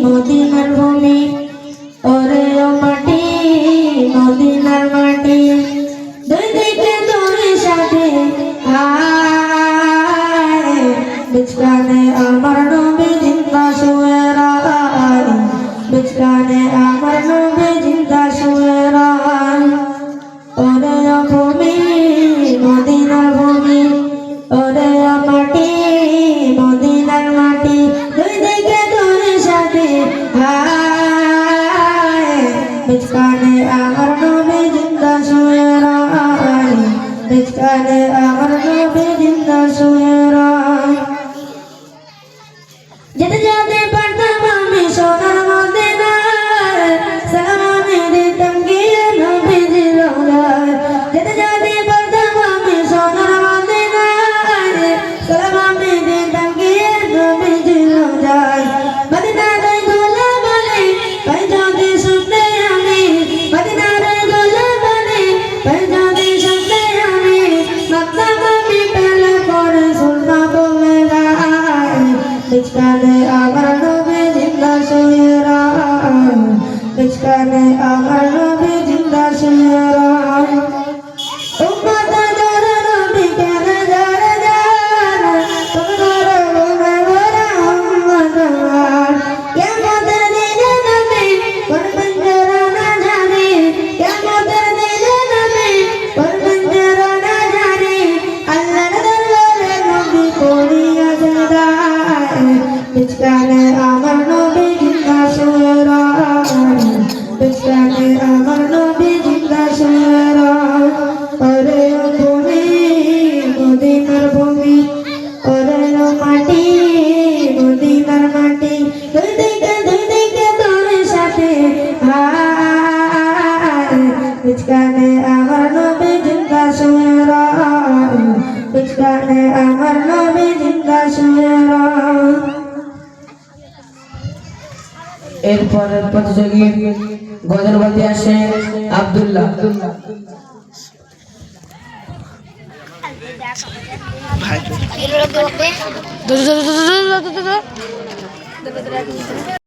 মদিনার ভূমি ওরে ও মাটি মদিনার মাটি দুই দিকে তোর সাথে আয় বিচকানে আমার নবী জিন্দা শুয়ে রায় বিচকানে আমার নবী জিন্দা শুয়ে রায় ওরে ও ভূমি মদিনার ভূমি ওরে ও মাটি মদিনার মাটি দুই দিকে তোর সাথে আয় বিচকানে আমার নবী জিন্দা শুয়ে রায় বিচকানে আমার নবী জিন্দা শুয়ে রায় যেতে যেতে পারতাম আমি সোনার মদিনায় সালাম আমি দিতাম গিয়ে নবীজির রওজায় যেতে যেতে পারতাম আমি সোনার মদিনায় সালাম আমি দিতাম গিয়ে নবীজির রওজায় মদিনার দোলা বলে পাই যদি শুনতে আমি মদিনার দোলা বলে পাই যদি শুনতে আমি মক্কা আমি পেলে পরে শুননা বলে গায় বিচকানে আমার নবী জিন্দা শুয়ে রায় বিচকানে আমার নবী জিন্দা শুয়ে রায় উম্মত দর নবী কেন যারে যান তোমার গুণে ভরা উম্মত আমার কিয়ামতের দিনে নবী করবেন যারা না জানে কিয়ামতের দিনে নবী করবেন যারা না জানে আল্লাহর দরবারে নবী পড়িয়া যায় বিচকানে আমার নবী জিন্দা শুয়ে রায় বিচকানে আমার নবী জিন্দা শুয়ে রায় ওরে ও ভূমি মদিনার ভূমি ওরে ও মাটি মদিনার মাটি দুই দিকে তোর সাথে হায় বিচকানে আমার নবী জিন্দা শুয়ে রায় বিচকানে আমার নবী জিন্দা শুয়ে রায় এরপরের প্রতিযোগী গজলবাদী আসে আব্দুল্লাহ ভাই